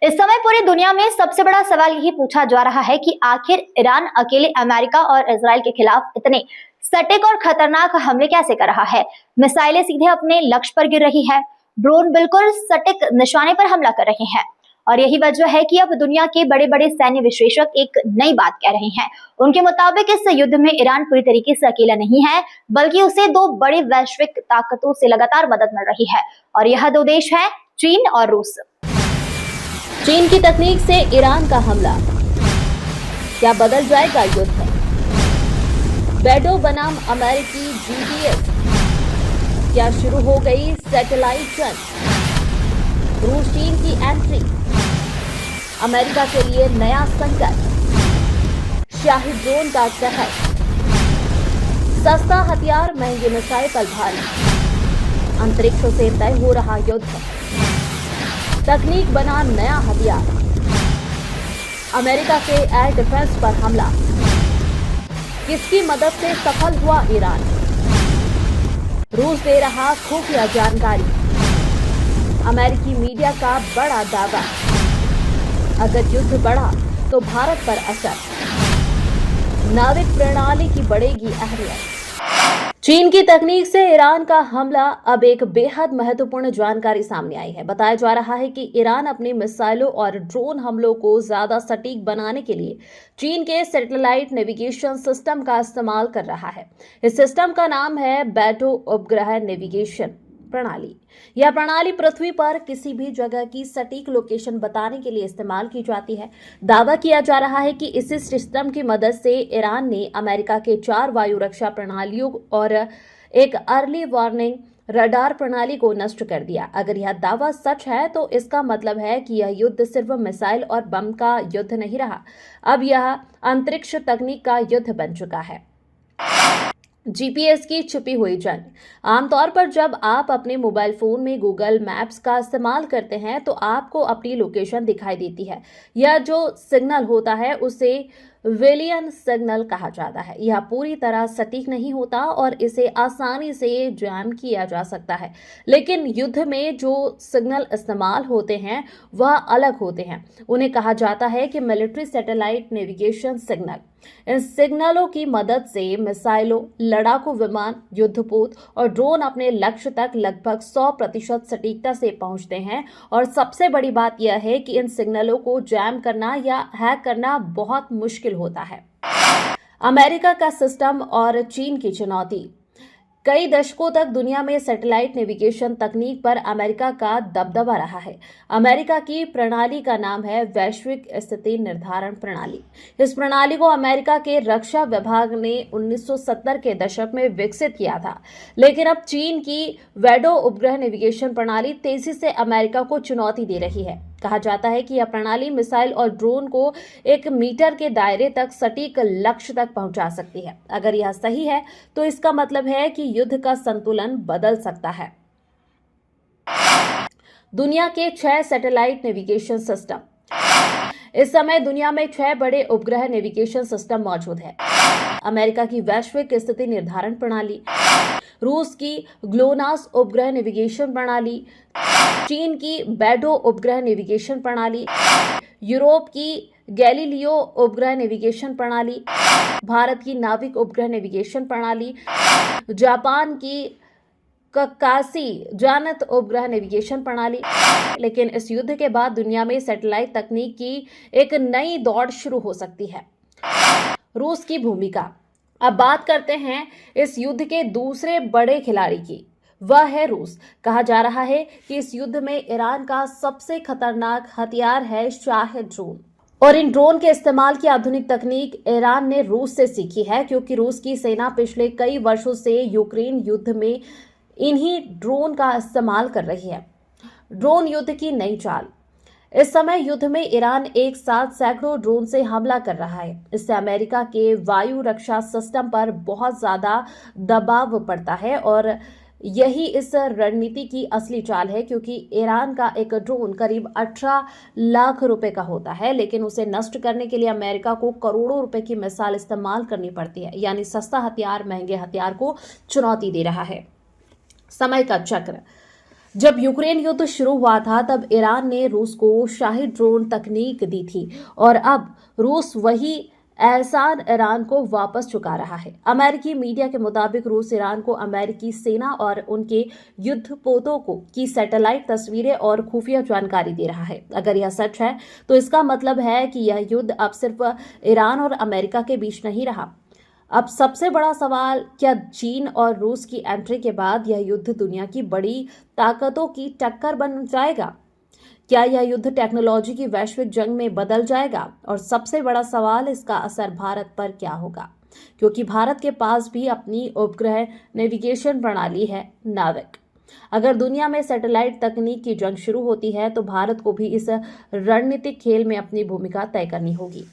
इस समय पूरी दुनिया में सबसे बड़ा सवाल यही पूछा जा रहा है कि आखिर ईरान अकेले अमेरिका और इजराइल के खिलाफ इतने सटीक और खतरनाक हमले कैसे कर रहा है। मिसाइलें सीधे अपने लक्ष्य पर गिर रही है, ड्रोन बिल्कुल सटीक निशाने पर हमला कर रहे हैं और यही वजह है कि अब दुनिया के बड़े बड़े सैन्य विश्लेषक एक नई बात कह रहे हैं। उनके मुताबिक इस युद्ध में ईरान पूरी तरीके से अकेला नहीं है, बल्कि उसे दो बड़ी वैश्विक ताकतों से लगातार मदद मिल रही है और यह दो देश है चीन और रूस। चीन की तकनीक से ईरान का हमला, क्या बदल जाएगा युद्ध? बैडो बनाम अमेरिकी GPS, क्या शुरू हो गई सैटेलाइट जंग? रूस चीन की एंट्री, अमेरिका के लिए नया संकट, शाही ड्रोन का कहर, सस्ता हथियार महंगे मिसाइल पर भारी, अंतरिक्ष से तय हो रहा युद्ध, तकनीक बना नया हथियार, अमेरिका के एयर डिफेंस पर हमला, किसकी मदद से सफल हुआ ईरान? रूस दे रहा खुफिया जानकारी, अमेरिकी मीडिया का बड़ा दावा, अगर युद्ध बढ़ा तो भारत पर असर, नाविक प्रणाली की बढ़ेगी अहमियत। चीन की तकनीक से ईरान का हमला, अब एक बेहद महत्वपूर्ण जानकारी सामने आई है। बताया जा रहा है कि ईरान अपनी मिसाइलों और ड्रोन हमलों को ज्यादा सटीक बनाने के लिए चीन के सैटेलाइट नेविगेशन सिस्टम का इस्तेमाल कर रहा है। इस सिस्टम का नाम है बैडो उपग्रह नेविगेशन प्रणाली। यह प्रणाली पृथ्वी पर किसी भी जगह की सटीक लोकेशन बताने के लिए इस्तेमाल की जाती है। दावा किया जा रहा है कि इसी सिस्टम की मदद से ईरान ने अमेरिका के 4 वायु रक्षा प्रणालियों और एक अर्ली वार्निंग रडार प्रणाली को नष्ट कर दिया। अगर यह दावा सच है तो इसका मतलब है कि यह युद्ध सिर्फ मिसाइल और बम का युद्ध नहीं रहा, अब यह अंतरिक्ष तकनीक का युद्ध बन चुका है। GPS की छिपी हुई जंग। आमतौर पर जब आप अपने मोबाइल फोन में गूगल मैप्स का इस्तेमाल करते हैं तो आपको अपनी लोकेशन दिखाई देती है। यह जो सिग्नल होता है उसे वेलियन सिग्नल कहा जाता है। यह पूरी तरह सटीक नहीं होता और इसे आसानी से जैम किया जा सकता है, लेकिन युद्ध में जो सिग्नल इस्तेमाल होते हैं वह अलग होते हैं। उन्हें कहा जाता है कि मिलिट्री सैटेलाइट नेविगेशन सिग्नल। इन सिग्नलों की मदद से मिसाइलों, लड़ाकू विमान, युद्धपोत और ड्रोन अपने लक्ष्य तक लगभग 100% सटीकता से पहुंचते हैं और सबसे बड़ी बात यह है कि इन सिग्नलों को जैम करना या हैक करना बहुत मुश्किल होता है। अमेरिका का सिस्टम और चीन की चुनौती। कई दशकों तक दुनिया में सैटेलाइट नेविगेशन तकनीक पर अमेरिका का दबदबा रहा है। अमेरिका की प्रणाली का नाम है वैश्विक स्थिति निर्धारण प्रणाली। इस प्रणाली को अमेरिका के रक्षा विभाग ने 1970 के दशक में विकसित किया था, लेकिन अब चीन की बैडो उपग्रह नेविगेशन प्रणाली तेजी से अमेरिका को चुनौती दे रही है। कहा जाता है कि यह प्रणाली मिसाइल और ड्रोन को 1 मीटर के दायरे तक सटीक लक्ष्य तक पहुंचा सकती है। अगर यह सही है तो इसका मतलब है कि युद्ध का संतुलन बदल सकता है। दुनिया के 6 सैटेलाइट नेविगेशन सिस्टम। इस समय दुनिया में 6 बड़े उपग्रह नेविगेशन सिस्टम मौजूद है। अमेरिका की वैश्विक स्थिति निर्धारण प्रणाली, रूस की ग्लोनास उपग्रह नेविगेशन प्रणाली, चीन की बैडो उपग्रह नेविगेशन प्रणाली, यूरोप की गैलीलियो उपग्रह नेविगेशन प्रणाली, भारत की नाविक उपग्रह नेविगेशन प्रणाली, जापान की कक्कासी जानत उपग्रह नेविगेशन प्रणाली। लेकिन इस युद्ध के बाद दुनिया में सैटेलाइट तकनीक की एक नई दौड़ शुरू हो सकती है। रूस की भूमिका। अब बात करते हैं इस युद्ध के दूसरे बड़े खिलाड़ी की, वह है रूस। कहा जा रहा है कि इस युद्ध में ईरान का सबसे खतरनाक हथियार है शाही ड्रोन, और इन ड्रोन के इस्तेमाल की आधुनिक तकनीक ईरान ने रूस से सीखी है, क्योंकि रूस की सेना पिछले कई वर्षों से यूक्रेन युद्ध में इन्हीं ड्रोन का इस्तेमाल कर रही है। ड्रोन युद्ध की नई चाल। इस समय युद्ध में ईरान एक साथ सैकड़ों ड्रोन से हमला कर रहा है। इससे अमेरिका के वायु रक्षा सिस्टम पर बहुत ज्यादा दबाव पड़ता है और यही इस रणनीति की असली चाल है, क्योंकि ईरान का एक ड्रोन करीब 18 लाख रुपए का होता है, लेकिन उसे नष्ट करने के लिए अमेरिका को करोड़ों रुपए की मिसाइल इस्तेमाल करनी पड़ती है। यानी सस्ता हथियार महंगे हथियार को चुनौती दे रहा है। समय का चक्र। जब यूक्रेन युद्ध शुरू हुआ था तब ईरान ने रूस को शाही ड्रोन तकनीक दी थी और अब रूस वही एहसान ईरान को वापस चुका रहा है। अमेरिकी मीडिया के मुताबिक रूस ईरान को अमेरिकी सेना और उनके युद्धपोतों को की सैटेलाइट तस्वीरें और खुफिया जानकारी दे रहा है। अगर यह सच है तो इसका मतलब है कि यह युद्ध अब सिर्फ ईरान और अमेरिका के बीच नहीं रहा। अब सबसे बड़ा सवाल, क्या चीन और रूस की एंट्री के बाद यह युद्ध दुनिया की बड़ी ताकतों की टक्कर बन जाएगा? क्या यह युद्ध टेक्नोलॉजी की वैश्विक जंग में बदल जाएगा? और सबसे बड़ा सवाल, इसका असर भारत पर क्या होगा? क्योंकि भारत के पास भी अपनी उपग्रह नेविगेशन प्रणाली है नाविक। अगर दुनिया में सैटेलाइट तकनीक की जंग शुरू होती है तो भारत को भी इस रणनीतिक खेल में अपनी भूमिका तय करनी होगी।